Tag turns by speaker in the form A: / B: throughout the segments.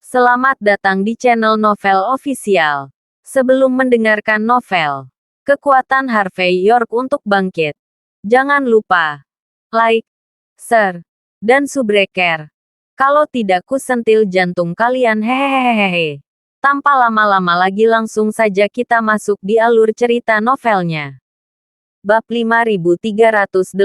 A: Selamat datang di channel Novel Official. Sebelum mendengarkan novel, kekuatan Harvey York untuk bangkit. Jangan lupa like, share, dan subscribe. Kalau tidak kusentil jantung kalian hehehehe. Tanpa lama-lama lagi langsung saja kita masuk di alur cerita novelnya. Bab 5386.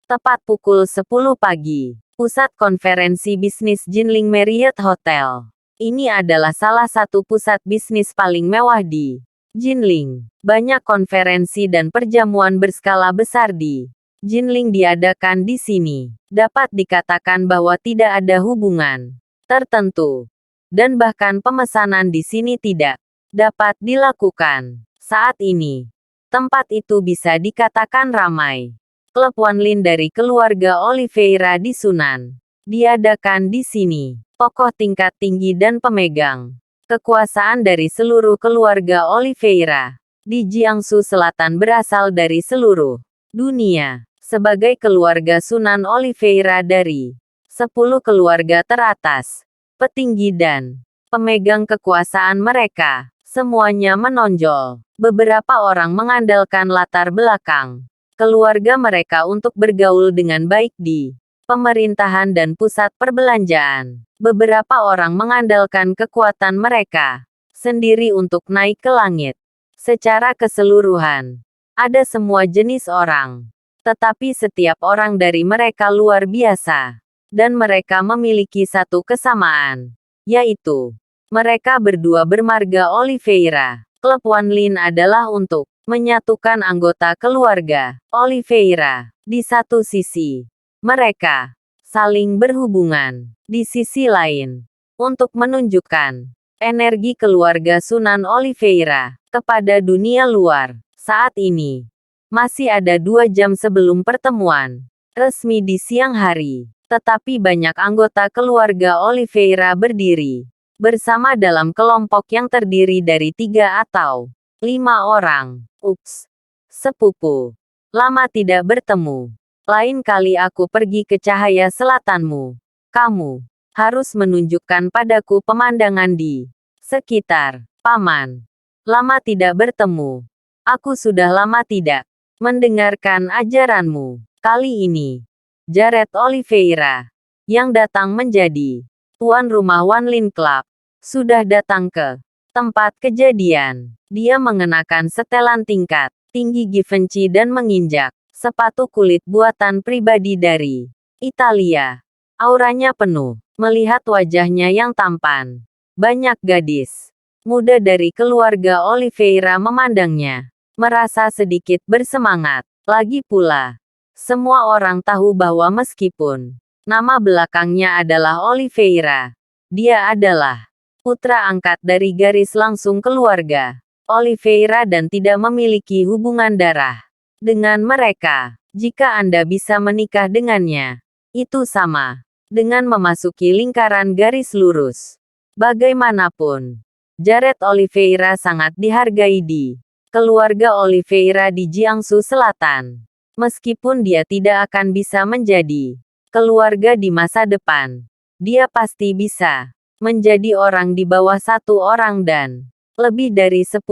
A: Tepat pukul 10 pagi. Pusat Konferensi Bisnis Jinling Marriott Hotel. Ini adalah salah satu pusat bisnis paling mewah di Jinling. Banyak konferensi dan perjamuan berskala besar di Jinling diadakan di sini. Dapat dikatakan bahwa tidak ada hubungan tertentu. Dan bahkan pemesanan di sini tidak dapat dilakukan. Saat ini, tempat itu bisa dikatakan ramai. Klub Wanlin dari keluarga Oliveira di Sunan diadakan di sini. Tokoh tingkat tinggi dan pemegang kekuasaan dari seluruh keluarga Oliveira di Jiangsu Selatan berasal dari seluruh dunia. Sebagai keluarga Sunan Oliveira dari 10 keluarga teratas, petinggi dan pemegang kekuasaan mereka, semuanya menonjol. Beberapa orang mengandalkan latar belakang keluarga mereka untuk bergaul dengan baik di pemerintahan dan pusat perbelanjaan. Beberapa orang mengandalkan kekuatan mereka sendiri untuk naik ke langit. Secara keseluruhan, ada semua jenis orang. Tetapi setiap orang dari mereka luar biasa. Dan mereka memiliki satu kesamaan. Yaitu, mereka berdua bermarga Oliveira. Klub Wanlin adalah untuk menyatukan anggota keluarga Oliveira. Di satu sisi, mereka saling berhubungan. Di sisi lain, untuk menunjukkan energi keluarga Sunan Oliveira kepada dunia luar. Saat ini, masih ada 2 jam sebelum pertemuan resmi di siang hari. Tetapi banyak anggota keluarga Oliveira berdiri bersama dalam kelompok yang terdiri dari 3 atau 5 orang. Ups. Sepupu. Lama tidak bertemu. Lain kali aku pergi ke cahaya selatanmu. Kamu harus menunjukkan padaku pemandangan di sekitar. Paman. Lama tidak bertemu. Aku sudah lama tidak mendengarkan ajaranmu. Kali ini, Jared Oliveira, yang datang menjadi tuan rumah Wanlin Club, sudah datang ke tempat kejadian. Dia mengenakan setelan tingkat tinggi Givenchy dan menginjak sepatu kulit buatan pribadi dari Italia. Auranya penuh. Melihat wajahnya yang tampan, banyak gadis muda dari keluarga Oliveira memandangnya, merasa sedikit bersemangat. Lagi pula, semua orang tahu bahwa meskipun nama belakangnya adalah Oliveira, dia adalah putra angkat dari garis langsung keluarga Oliveira dan tidak memiliki hubungan darah dengan mereka. Jika Anda bisa menikah dengannya, itu sama dengan memasuki lingkaran garis lurus. Bagaimanapun, Jared Oliveira sangat dihargai di keluarga Oliveira di Jiangsu Selatan. Meskipun dia tidak akan bisa menjadi keluarga di masa depan, dia pasti bisa menjadi orang di bawah 1 orang dan lebih dari 10.000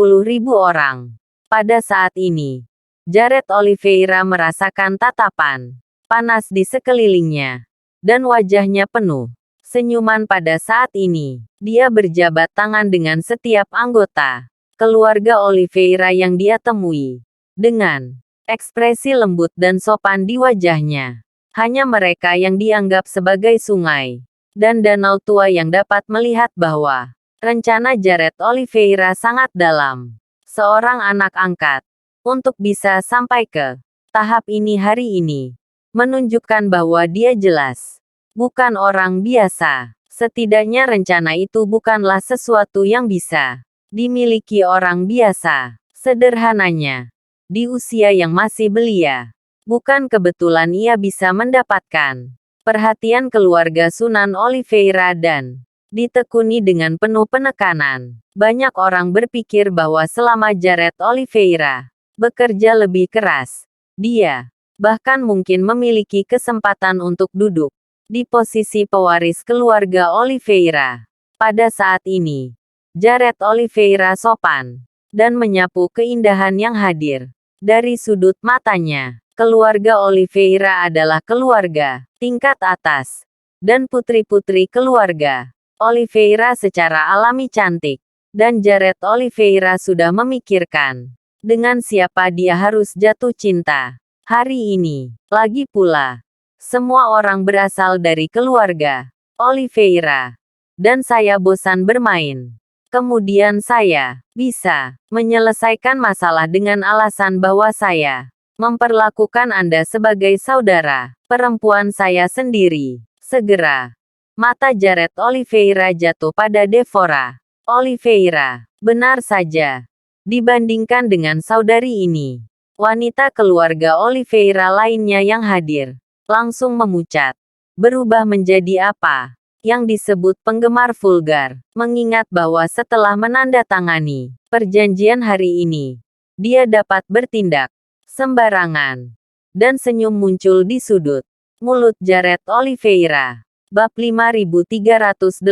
A: orang. Pada saat ini, Jared Oliveira merasakan tatapan panas di sekelilingnya, dan wajahnya penuh senyuman pada saat ini. Dia berjabat tangan dengan setiap anggota keluarga Oliveira yang dia temui, dengan ekspresi lembut dan sopan di wajahnya. Hanya mereka yang dianggap sebagai sungai dan danau tua yang dapat melihat bahwa rencana Jared Oliveira sangat dalam. Seorang anak angkat, untuk bisa sampai ke tahap ini hari ini, menunjukkan bahwa dia jelas bukan orang biasa. Setidaknya rencana itu bukanlah sesuatu yang bisa dimiliki orang biasa. Sederhananya, di usia yang masih belia, bukan kebetulan ia bisa mendapatkan perhatian keluarga Sunan Oliveira dan ditekuni dengan penuh penekanan. Banyak orang berpikir bahwa selama Jared Oliveira bekerja lebih keras, dia bahkan mungkin memiliki kesempatan untuk duduk di posisi pewaris keluarga Oliveira. Pada saat ini, Jared Oliveira sopan dan menyapu keindahan yang hadir. Dari sudut matanya, keluarga Oliveira adalah keluarga tingkat atas, dan putri-putri keluarga Oliveira secara alami cantik. Dan Jared Oliveira sudah memikirkan dengan siapa dia harus jatuh cinta hari ini. Lagi pula, semua orang berasal dari keluarga Oliveira, dan saya bosan bermain. Kemudian saya bisa menyelesaikan masalah dengan alasan bahwa saya memperlakukan Anda sebagai saudara perempuan saya sendiri. Segera, mata Jared Oliveira jatuh pada Devora Oliveira. Benar saja. Dibandingkan dengan saudari ini, wanita keluarga Oliveira lainnya yang hadir langsung memucat, berubah menjadi apa yang disebut penggemar vulgar, mengingat bahwa setelah menandatangani perjanjian hari ini, dia dapat bertindak sembarangan. Dan senyum muncul di sudut mulut Jared Oliveira. Bab 5387.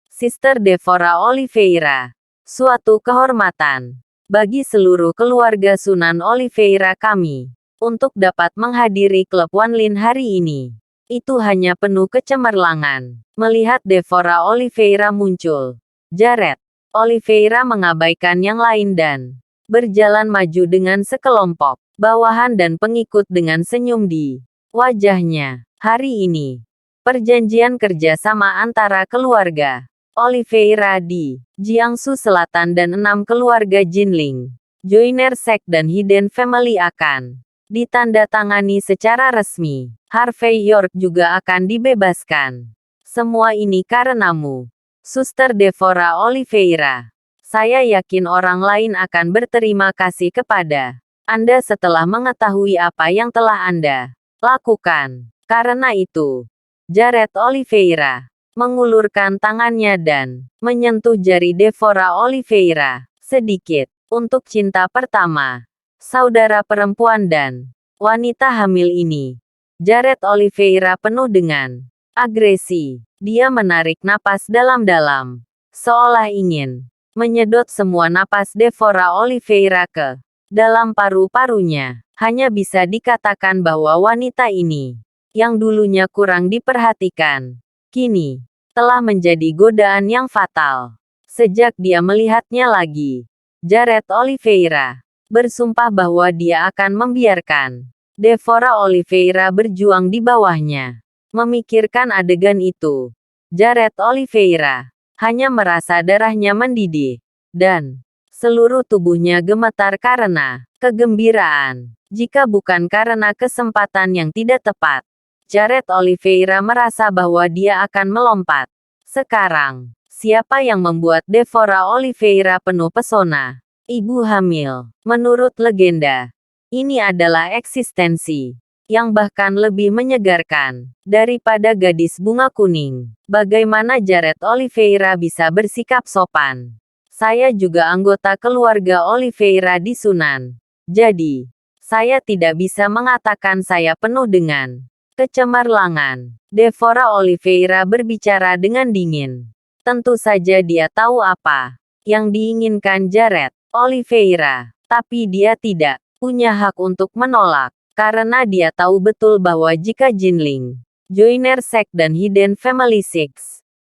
A: Sister Devora Oliveira. Suatu kehormatan bagi seluruh keluarga Sunan Oliveira kami untuk dapat menghadiri klub Wanlin hari ini. Itu hanya penuh kecemerlangan melihat Devora Oliveira muncul. Jared Oliveira mengabaikan yang lain dan berjalan maju dengan sekelompok bawahan dan pengikut dengan senyum di wajahnya. Hari ini, perjanjian kerjasama antara keluarga Oliveira di Jiangsu Selatan dan 6 keluarga Jinling, Joiner Sect dan Hidden Family akan ditandatangani secara resmi. Harvey York juga akan dibebaskan. Semua ini karenamu, Suster Devora Oliveira. Saya yakin orang lain akan berterima kasih kepada Anda setelah mengetahui apa yang telah Anda lakukan. Karena itu, Jared Oliveira mengulurkan tangannya dan menyentuh jari Devora Oliveira sedikit. Untuk cinta pertama, saudara perempuan dan wanita hamil ini, Jared Oliveira penuh dengan agresi. Dia menarik napas dalam-dalam, seolah ingin menyedot semua napas Devora Oliveira ke dalam paru-parunya. Hanya bisa dikatakan bahwa wanita ini, yang dulunya kurang diperhatikan, kini telah menjadi godaan yang fatal. Sejak dia melihatnya lagi, Jared Oliveira bersumpah bahwa dia akan membiarkan Devora Oliveira berjuang di bawahnya. Memikirkan adegan itu, Jared Oliveira hanya merasa darahnya mendidih, dan seluruh tubuhnya gemetar karena kegembiraan. Jika bukan karena kesempatan yang tidak tepat, Jared Oliveira merasa bahwa dia akan melompat. Sekarang, siapa yang membuat Devora Oliveira penuh pesona? Ibu hamil. Menurut legenda, ini adalah eksistensi yang bahkan lebih menyegarkan daripada gadis bunga kuning. Bagaimana Jared Oliveira bisa bersikap sopan? Saya juga anggota keluarga Oliveira di Sunan. Jadi, saya tidak bisa mengatakan saya penuh dengan kecemerlangan. Devora Oliveira berbicara dengan dingin. Tentu saja dia tahu apa yang diinginkan Jared Oliveira, tapi dia tidak punya hak untuk menolak, karena dia tahu betul bahwa jika Jinling, Joiner Sect dan Hidden Family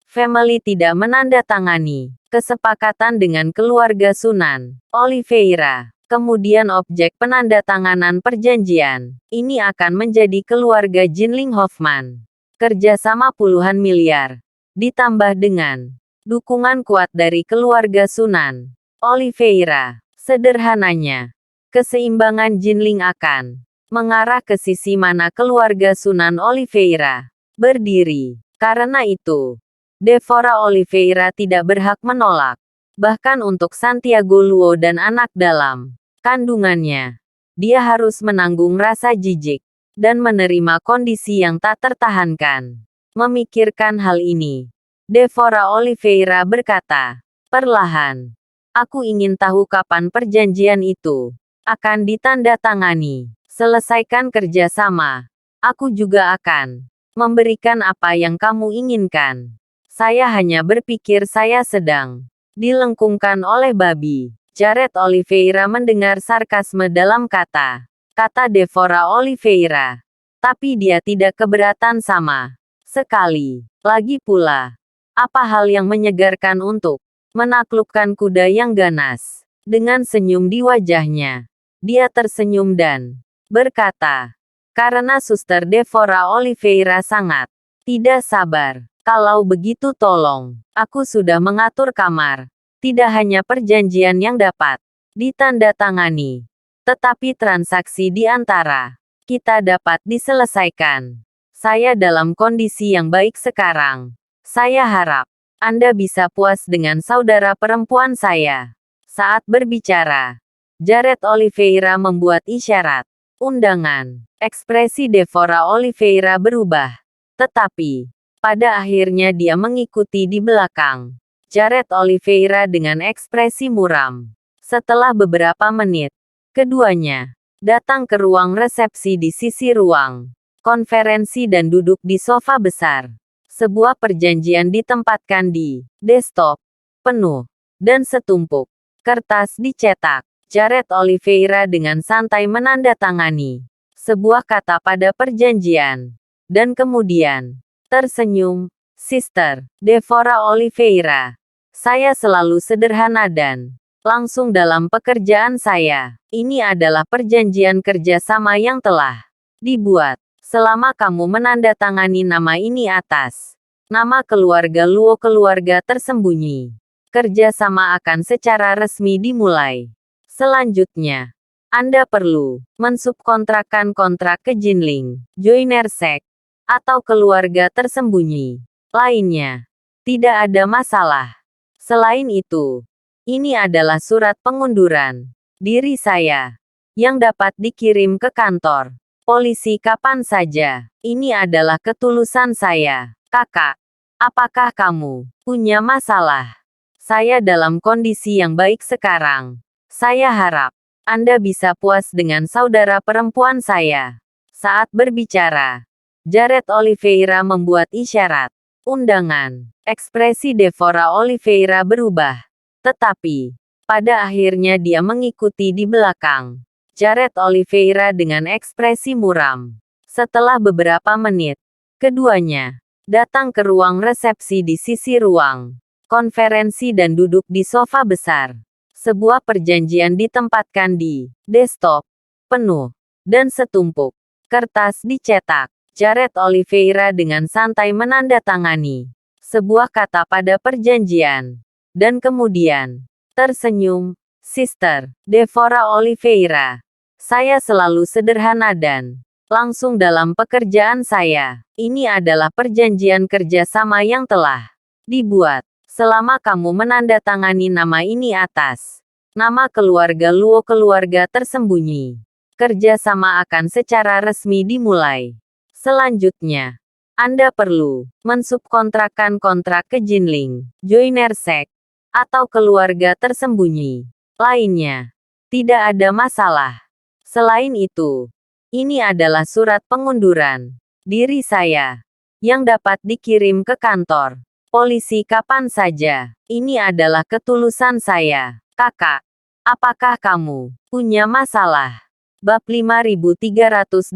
A: Family tidak menandatangani kesepakatan dengan keluarga Sunan Oliveira, kemudian objek penandatanganan perjanjian ini akan menjadi keluarga Jinling Hoffman. Kerjasama puluhan miliar, ditambah dengan dukungan kuat dari keluarga Sunan Oliveira. Sederhananya, keseimbangan Jinling akan mengarah ke sisi mana keluarga Sunan Oliveira berdiri. Karena itu, Devora Oliveira tidak berhak menolak. Bahkan untuk Santiago Luo dan anak dalam kandungannya, dia harus menanggung rasa jijik dan menerima kondisi yang tak tertahankan. Memikirkan hal ini, Devora Oliveira berkata perlahan, "Aku ingin tahu kapan perjanjian itu akan ditandatangani. Selesaikan kerjasama. Aku juga akan memberikan apa yang kamu inginkan. Saya hanya berpikir saya sedang dilengkungkan oleh babi. Jared Oliveira mendengar sarkasme dalam kata Devora Oliveira. Tapi dia tidak keberatan sama sekali. Lagi pula, apa hal yang menyegarkan untuk menaklukkan kuda yang ganas? Dengan senyum di wajahnya, dia tersenyum dan berkata, karena Suster Devora Oliveira sangat tidak sabar. Kalau begitu tolong, aku sudah mengatur kamar. Tidak hanya perjanjian yang dapat ditandatangani, tetapi transaksi di antara kita dapat diselesaikan. Saya dalam kondisi yang baik sekarang. Saya harap Anda bisa puas dengan saudara perempuan saya. Saat berbicara, Jared Oliveira membuat isyarat undangan. Ekspresi Devora Oliveira berubah. Tetapi, pada akhirnya dia mengikuti di belakang Jared Oliveira dengan ekspresi muram. Setelah beberapa menit, keduanya datang ke ruang resepsi di sisi ruang konferensi dan duduk di sofa besar. Sebuah perjanjian ditempatkan di desktop penuh dan setumpuk kertas dicetak. Jared Oliveira dengan santai menandatangani sebuah kata pada perjanjian dan kemudian tersenyum. Sister Devora Oliveira, saya selalu sederhana dan langsung dalam pekerjaan saya. Ini adalah perjanjian kerjasama yang telah dibuat. Selama kamu menandatangani nama ini atas nama keluarga Luo keluarga tersembunyi, kerjasama akan secara resmi dimulai. Selanjutnya, Anda perlu mensubkontrakkan kontrak ke Jinling, Joiner Sek, atau keluarga tersembunyi lainnya. Tidak ada masalah. Selain itu, ini adalah surat pengunduran diri saya yang dapat dikirim ke kantor polisi kapan saja. Ini adalah ketulusan saya. Kakak, apakah kamu punya masalah? Saya dalam kondisi yang baik sekarang. Saya harap Anda bisa puas dengan saudara perempuan saya. Saat berbicara, Jared Oliveira membuat isyarat undangan. Ekspresi Devora Oliveira berubah. Tetapi, pada akhirnya dia mengikuti di belakang Jared Oliveira dengan ekspresi muram. Setelah beberapa menit, keduanya datang ke ruang resepsi di sisi ruang konferensi dan duduk di sofa besar. Sebuah perjanjian ditempatkan di desktop penuh dan setumpuk kertas dicetak. Jared Oliveira dengan santai menandatangani sebuah kata pada perjanjian dan kemudian tersenyum. Sister Devora Oliveira, saya selalu sederhana dan langsung dalam pekerjaan saya. Ini adalah perjanjian kerjasama yang telah dibuat. Selama kamu menandatangani nama ini atas nama keluarga Luo keluarga tersembunyi, kerjasama akan secara resmi dimulai. Selanjutnya, Anda perlu mensubkontrakkan kontrak ke Jinling, Joiner Sek, atau keluarga tersembunyi lainnya. Tidak ada masalah. Selain itu, ini adalah surat pengunduran diri saya yang dapat dikirim ke kantor polisi kapan saja. Ini adalah ketulusan saya. Kakak, apakah kamu punya masalah? Bab 5388.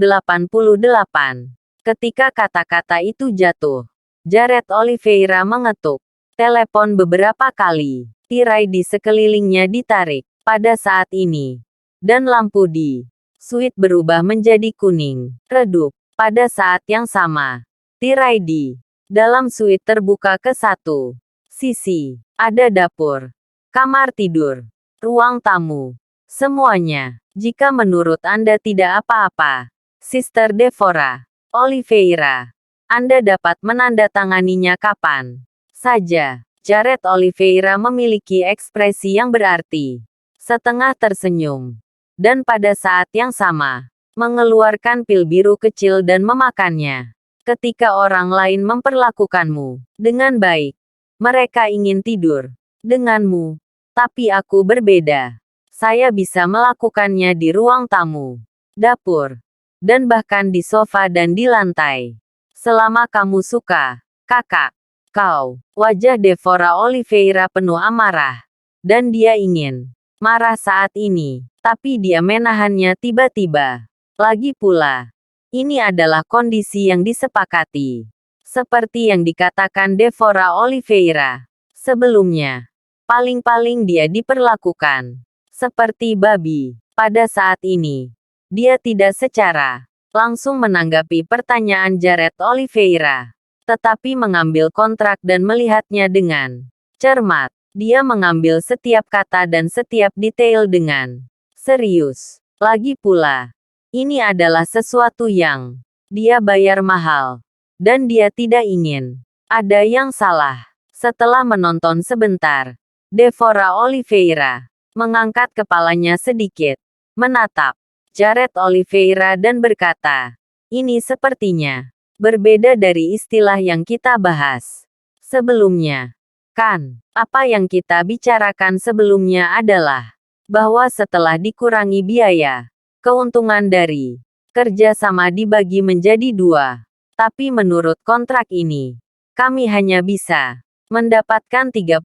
A: Ketika kata-kata itu jatuh, Jared Oliveira mengetuk telepon beberapa kali. Tirai di sekelilingnya ditarik pada saat ini, dan lampu di suite berubah menjadi kuning redup. Pada saat yang sama, tirai di dalam suite terbuka ke satu sisi. Ada dapur, kamar tidur, ruang tamu, semuanya. Jika menurut Anda tidak apa-apa, Sister Devora Oliveira, Anda dapat menandatanganinya kapan saja. Jared Oliveira memiliki ekspresi yang berarti, setengah tersenyum, dan pada saat yang sama, mengeluarkan pil biru kecil dan memakannya. Ketika orang lain memperlakukanmu dengan baik, mereka ingin tidur denganmu, tapi aku berbeda. Saya bisa melakukannya di ruang tamu, dapur, dan bahkan di sofa dan di lantai. Selama kamu suka, kakak. Kau. Wajah Devora Oliveira penuh amarah. Dan dia ingin marah saat ini. Tapi dia menahannya tiba-tiba. Lagi pula. Ini adalah kondisi yang disepakati. Seperti yang dikatakan Devora Oliveira. Sebelumnya. Paling-paling dia diperlakukan seperti babi. Pada saat ini. Dia tidak secara langsung menanggapi pertanyaan Jared Oliveira. Tetapi mengambil kontrak dan melihatnya dengan cermat. Dia mengambil setiap kata dan setiap detail dengan serius. Lagi pula, ini adalah sesuatu yang dia bayar mahal. Dan dia tidak ingin ada yang salah. Setelah menonton sebentar, Devora Oliveira mengangkat kepalanya sedikit, menatap Jared Oliveira dan berkata, ini sepertinya berbeda dari istilah yang kita bahas sebelumnya. Kan, apa yang kita bicarakan sebelumnya adalah bahwa setelah dikurangi biaya, keuntungan dari kerja sama dibagi menjadi 2. Tapi menurut kontrak ini, kami hanya bisa mendapatkan 30%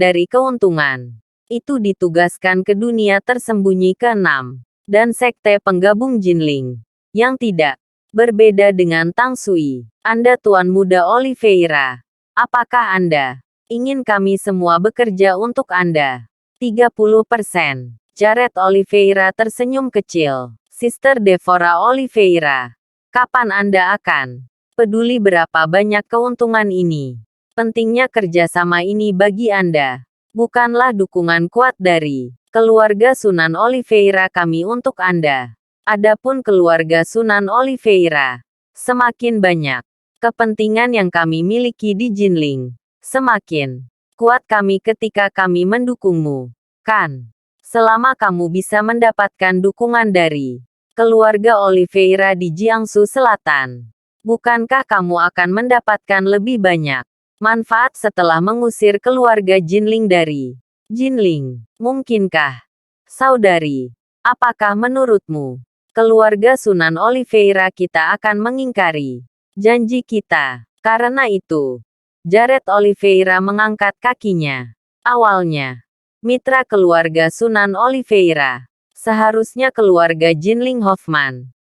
A: dari keuntungan. Itu ditugaskan ke dunia tersembunyi ke-6 dan sekte penggabung Jinling yang tidak berbeda dengan Tang Sui. Anda Tuan Muda Oliveira. Apakah Anda ingin kami semua bekerja untuk Anda? 30%. Jared Oliveira tersenyum kecil. Sister Devora Oliveira. Kapan Anda akan peduli berapa banyak keuntungan ini? Pentingnya kerjasama ini bagi Anda. Bukanlah dukungan kuat dari keluarga Sunan Oliveira kami untuk Anda. Adapun keluarga Sunan Oliveira, semakin banyak kepentingan yang kami miliki di Jinling, semakin kuat kami ketika kami mendukungmu. Kan? Selama kamu bisa mendapatkan dukungan dari keluarga Oliveira di Jiangsu Selatan, bukankah kamu akan mendapatkan lebih banyak manfaat setelah mengusir keluarga Jinling dari Jinling? Mungkinkah, saudari? Apakah menurutmu, keluarga Sunan Oliveira kita akan mengingkari janji kita? Karena itu, Jared Oliveira mengangkat kakinya. Awalnya, mitra keluarga Sunan Oliveira, seharusnya keluarga Jinling Hoffman.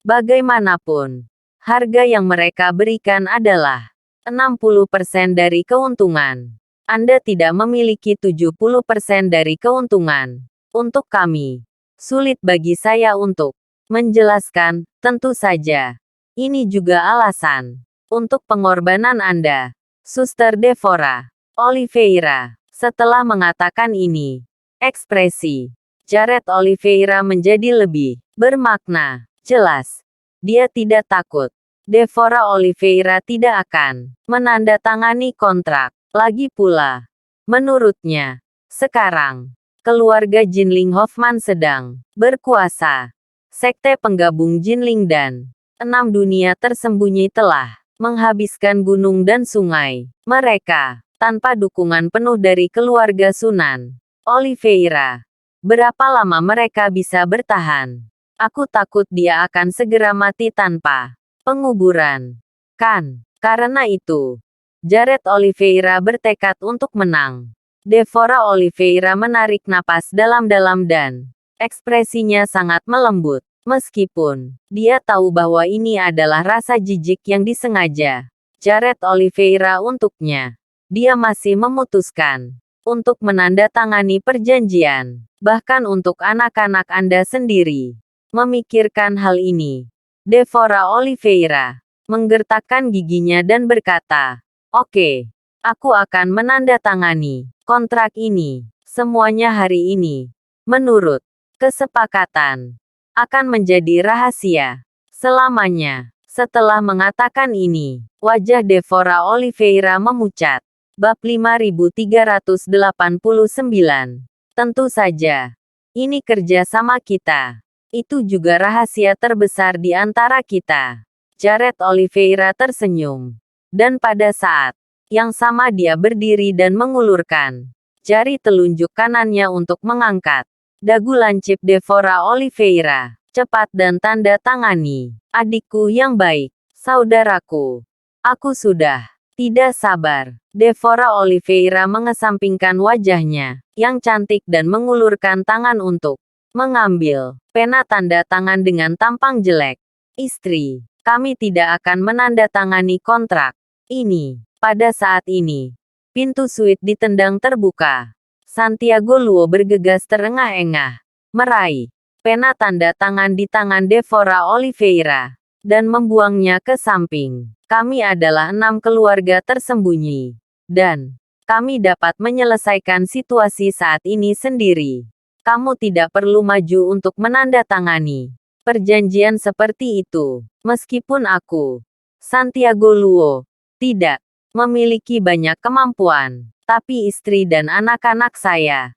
A: Bagaimanapun, harga yang mereka berikan adalah 60% dari keuntungan. Anda tidak memiliki 70% dari keuntungan. Untuk kami, sulit bagi saya untuk menjelaskan, tentu saja. Ini juga alasan untuk pengorbanan Anda, Suster Devora Oliveira. Setelah mengatakan ini, ekspresi Jared Oliveira menjadi lebih bermakna. Jelas, dia tidak takut. Devora Oliveira tidak akan menandatangani kontrak. Lagi pula, menurutnya, sekarang, keluarga Jinling Hoffman sedang berkuasa. Sekte penggabung Jinling dan 6 dunia tersembunyi telah menghabiskan gunung dan sungai mereka, tanpa dukungan penuh dari keluarga Sunan Oliveira. Berapa lama mereka bisa bertahan? Aku takut dia akan segera mati tanpa penguburan. Kan? Karena itu, Jared Oliveira bertekad untuk menang. Devora Oliveira menarik napas dalam-dalam dan ekspresinya sangat melembut. Meskipun dia tahu bahwa ini adalah rasa jijik yang disengaja Jared Oliveira untuknya, dia masih memutuskan untuk menandatangani perjanjian. Bahkan untuk anak-anak Anda sendiri memikirkan hal ini. Devora Oliveira menggertakkan giginya dan berkata, oke, aku akan menandatangani kontrak ini. Semuanya hari ini, menurut kesepakatan, akan menjadi rahasia selamanya. Setelah mengatakan ini, wajah Devora Oliveira memucat. Bab 5389. Tentu saja, ini kerja sama kita. Itu juga rahasia terbesar di antara kita. Jared Oliveira tersenyum. Dan pada saat yang sama dia berdiri dan mengulurkan jari telunjuk kanannya untuk mengangkat dagu lancip Devora Oliveira. Cepat dan tanda tangani. Adikku yang baik. Saudaraku, aku sudah tidak sabar. Devora Oliveira mengesampingkan wajahnya yang cantik dan mengulurkan tangan untuk mengambil pena tanda tangan dengan tampang jelek. Istri, kami tidak akan menandatangani kontrak ini. Pada saat ini, pintu suite ditendang terbuka. Santiago Luo bergegas terengah-engah, meraih pena tanda tangan di tangan Devora Oliveira dan membuangnya ke samping. Kami adalah 6 keluarga tersembunyi, dan kami dapat menyelesaikan situasi saat ini sendiri. Kamu tidak perlu maju untuk menandatangani perjanjian seperti itu. Meskipun aku, Santiago Luo, tidak memiliki banyak kemampuan, tapi istri dan anak-anak saya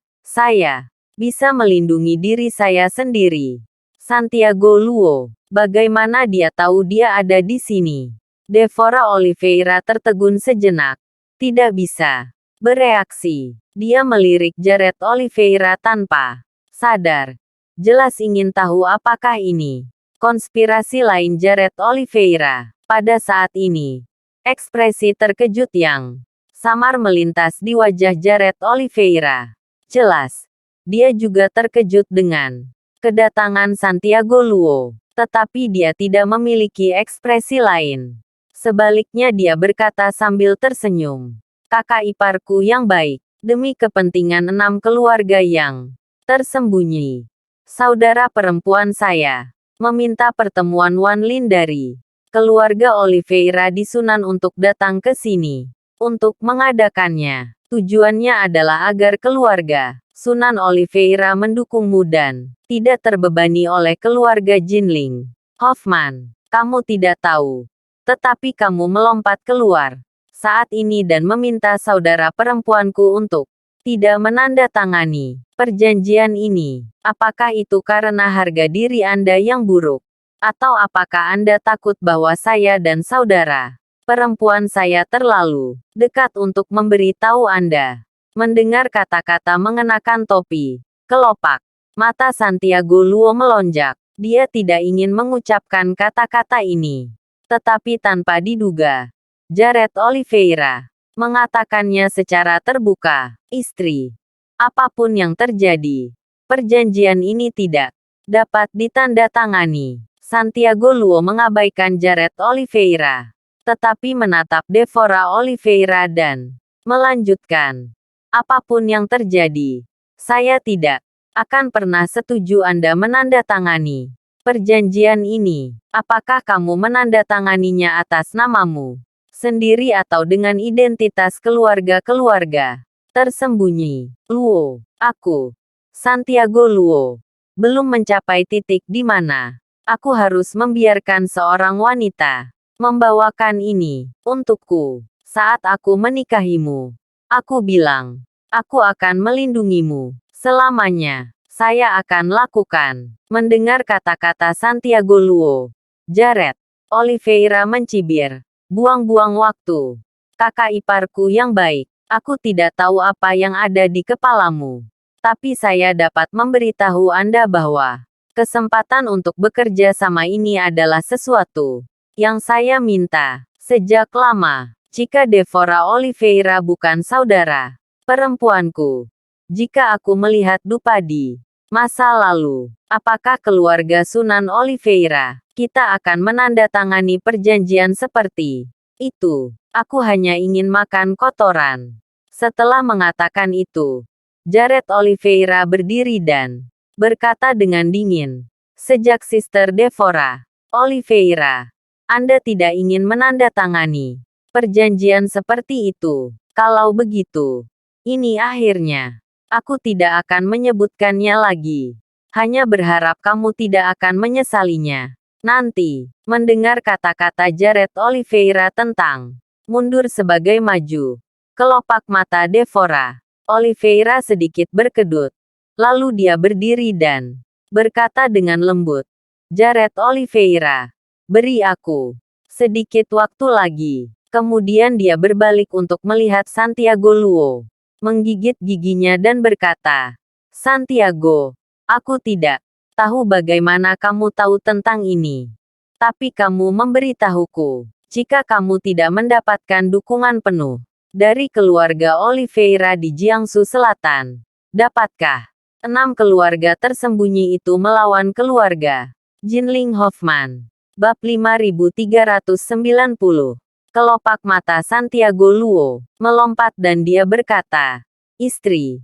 A: bisa melindungi diri saya sendiri. Santiago Luo, bagaimana dia tahu dia ada di sini? Devora Oliveira tertegun sejenak. Tidak bisa bereaksi. Dia melirik Jared Oliveira tanpa sadar. Jelas ingin tahu apakah ini konspirasi lain Jared Oliveira. Pada saat ini, ekspresi terkejut yang samar melintas di wajah Jared Oliveira. Jelas, dia juga terkejut dengan kedatangan Santiago Luo, tetapi dia tidak memiliki ekspresi lain. Sebaliknya dia berkata sambil tersenyum, kakak iparku yang baik, demi kepentingan 6 keluarga yang tersembunyi. Saudara perempuan saya meminta pertemuan Wan Lin dari keluarga Oliveira di Sunan untuk datang ke sini untuk mengadakannya. Tujuannya adalah agar keluarga Sunan Oliveira mendukungmu dan tidak terbebani oleh keluarga Jinling. Hoffman, kamu tidak tahu. Tetapi kamu melompat keluar saat ini dan meminta saudara perempuanku untuk tidak menandatangani perjanjian ini. Apakah itu karena harga diri Anda yang buruk? Atau apakah Anda takut bahwa saya dan saudara perempuan saya terlalu dekat untuk memberitahu Anda? Mendengar kata-kata mengenakan topi kelopak, mata Santiago Luo melonjak. Dia tidak ingin mengucapkan kata-kata ini. Tetapi tanpa diduga, Jared Oliveira mengatakannya secara terbuka. Istri, apapun yang terjadi, perjanjian ini tidak dapat ditandatangani. Santiago Luo mengabaikan Jared Oliveira, tetapi menatap Devora Oliveira dan melanjutkan. Apapun yang terjadi, saya tidak akan pernah setuju Anda menandatangani perjanjian ini. Apakah kamu menandatanganinya atas namamu sendiri atau dengan identitas keluarga-keluarga tersembunyi? Luo, aku, Santiago Luo, belum mencapai titik di mana aku harus membiarkan seorang wanita membawakan ini untukku. Saat aku menikahimu, aku bilang, aku akan melindungimu selamanya. Saya akan lakukan. Mendengar kata-kata Santiago Luo, Jared Oliveira mencibir. Buang-buang waktu. Kakak iparku yang baik, aku tidak tahu apa yang ada di kepalamu. Tapi saya dapat memberitahu Anda bahwa kesempatan untuk bekerja sama ini adalah sesuatu yang saya minta sejak lama. Jika Devora Oliveira bukan saudara perempuanku, jika aku melihat dupa di masa lalu, apakah keluarga Sunan Oliveira, kita akan menandatangani perjanjian seperti itu? Aku hanya ingin makan kotoran. Setelah mengatakan itu, Jared Oliveira berdiri dan berkata dengan dingin, sejak Sister Devora Oliveira, Anda tidak ingin menandatangani perjanjian seperti itu. Kalau begitu, ini akhirnya. Aku tidak akan menyebutkannya lagi. Hanya berharap kamu tidak akan menyesalinya nanti. Mendengar kata-kata Jared Oliveira tentang mundur sebagai maju, kelopak mata Devora Oliveira sedikit berkedut. Lalu dia berdiri dan berkata dengan lembut, Jared Oliveira, beri aku sedikit waktu lagi. Kemudian dia berbalik untuk melihat Santiago Luo, menggigit giginya dan berkata, Santiago, aku tidak tahu bagaimana kamu tahu tentang ini. Tapi kamu memberitahuku, jika kamu tidak mendapatkan dukungan penuh dari keluarga Oliveira di Jiangsu Selatan, dapatkah 6 keluarga tersembunyi itu melawan keluarga Jinling Hoffman? Bab 5390. Kelopak mata Santiago Luo melompat dan dia berkata, "Istri,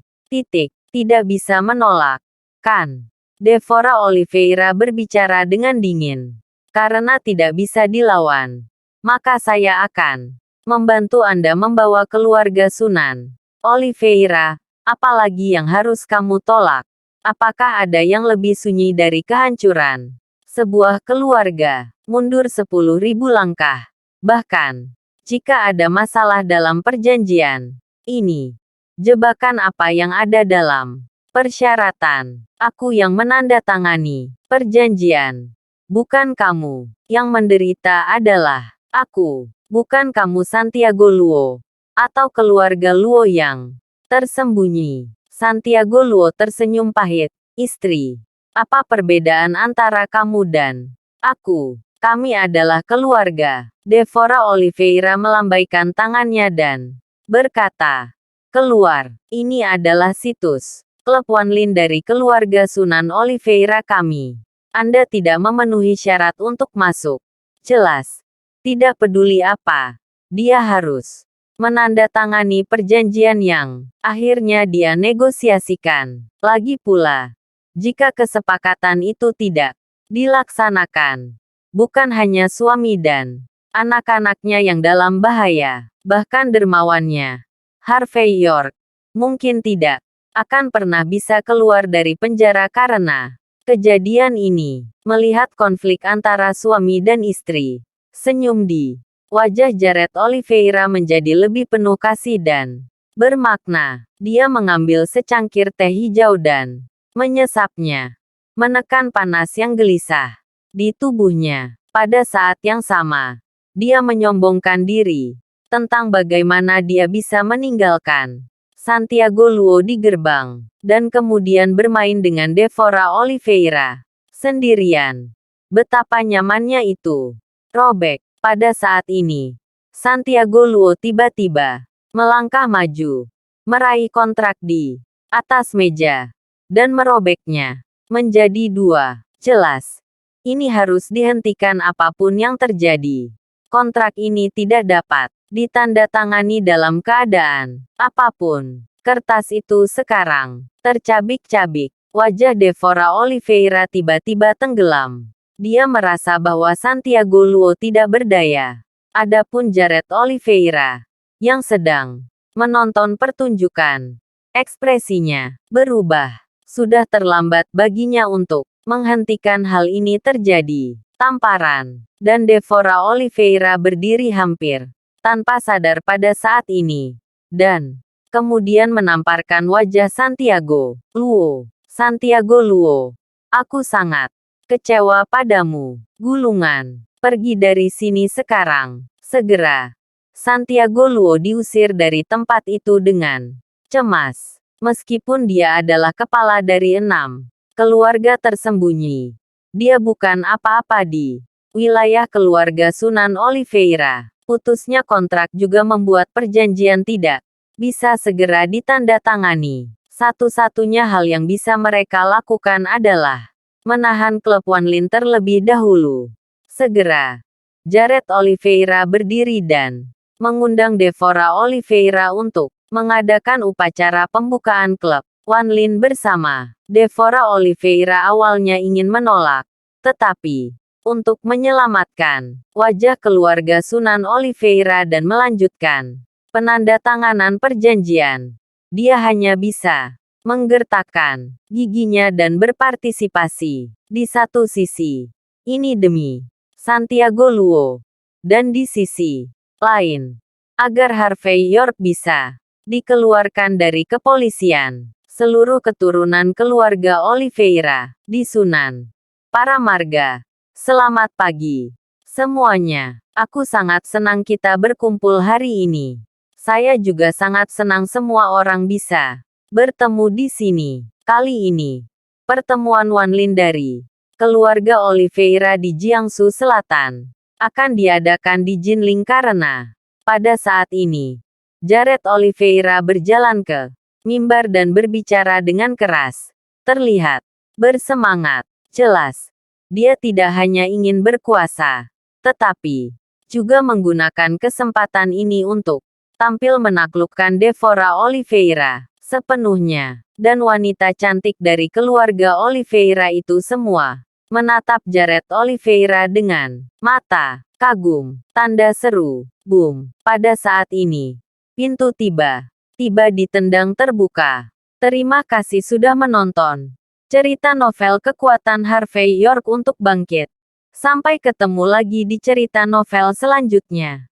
A: tidak bisa menolak, kan?" Devora Oliveira berbicara dengan dingin. "Karena tidak bisa dilawan, maka saya akan membantu Anda membawa keluarga Sunan Oliveira. Apalagi yang harus kamu tolak? Apakah ada yang lebih sunyi dari kehancuran sebuah keluarga? Mundur 10.000 langkah. Bahkan, jika ada masalah dalam perjanjian ini, jebakan apa yang ada dalam persyaratan? Aku yang menandatangani perjanjian. Bukan kamu. Yang menderita adalah aku. Bukan kamu Santiago Luo. Atau keluarga Luo yang tersembunyi." Santiago Luo tersenyum pahit. "Istri, apa perbedaan antara kamu dan aku? Kami adalah keluarga." Devora Oliveira melambaikan tangannya dan berkata, "Keluar. Ini adalah situs klub Wanlin dari keluarga Sunan Oliveira kami. Anda tidak memenuhi syarat untuk masuk. Jelas. Tidak peduli apa. Dia harus menandatangani perjanjian yang akhirnya dia negosiasikan. Lagi pula, jika kesepakatan itu tidak dilaksanakan, bukan hanya suami dan anak-anaknya yang dalam bahaya, bahkan dermawannya, Harvey York, mungkin tidak akan pernah bisa keluar dari penjara karena kejadian ini." Melihat konflik antara suami dan istri, senyum di wajah Jared Oliveira menjadi lebih penuh kasih dan bermakna. Dia mengambil secangkir teh hijau dan menyesapnya, menekan panas yang gelisah di tubuhnya. Pada saat yang sama, dia menyombongkan diri tentang bagaimana dia bisa meninggalkan Santiago Luo di gerbang, dan kemudian bermain dengan Devora Oliveira sendirian. Betapa nyamannya itu. Robek. Pada saat ini, Santiago Luo tiba-tiba melangkah maju, meraih kontrak di atas meja, dan merobeknya menjadi 2. Jelas, ini harus dihentikan apapun yang terjadi. Kontrak ini tidak dapat ditandatangani dalam keadaan apapun. Kertas itu sekarang tercabik-cabik. Wajah Devora Oliveira tiba-tiba tenggelam. Dia merasa bahwa Santiago Luo tidak berdaya. Adapun Jared Oliveira, yang sedang menonton pertunjukan, ekspresinya berubah. Sudah terlambat baginya untuk menghentikan hal ini terjadi. Tamparan, dan Devora Oliveira berdiri hampir tanpa sadar pada saat ini. Dan kemudian menamparkan wajah Santiago Luo. "Santiago Luo, aku sangat kecewa padamu. Gulungan, pergi dari sini sekarang, segera." Santiago Luo diusir dari tempat itu dengan cemas. Meskipun dia adalah kepala dari 6 keluarga tersembunyi, dia bukan apa-apa di wilayah keluarga Sunan Oliveira. Putusnya kontrak juga membuat perjanjian tidak bisa segera ditandatangani. Satu-satunya hal yang bisa mereka lakukan adalah menahan klub Wanlin terlebih dahulu. Segera, Jared Oliveira berdiri dan mengundang Devora Oliveira untuk mengadakan upacara pembukaan klub Wanlin bersama. Devora Oliveira awalnya ingin menolak, tetapi untuk menyelamatkan wajah keluarga Sunan Oliveira dan melanjutkan penandatanganan perjanjian, dia hanya bisa menggertakkan giginya dan berpartisipasi. Di satu sisi, ini demi Santiago Luo, dan di sisi lain, agar Harvey York bisa dikeluarkan dari kepolisian. Seluruh keturunan keluarga Oliveira di Sunan Paramarga, selamat pagi semuanya. Aku sangat senang kita berkumpul hari ini. Saya juga sangat senang semua orang bisa bertemu di sini. Kali ini, pertemuan Wanlin dari keluarga Oliveira di Jiangsu Selatan akan diadakan di Jinling karena pada saat ini Jared Oliveira berjalan ke mimbar dan berbicara dengan keras. Terlihat bersemangat. Jelas, dia tidak hanya ingin berkuasa, tetapi juga menggunakan kesempatan ini untuk tampil menaklukkan Devora Oliveira sepenuhnya. Dan wanita cantik dari keluarga Oliveira itu semua menatap Jared Oliveira dengan mata kagum. Tanda seru. Boom. Pada saat ini, pintu tiba-tiba ditendang terbuka. Terima kasih sudah menonton cerita novel Kekuatan Harvey York untuk Bangkit. Sampai ketemu lagi di cerita novel selanjutnya.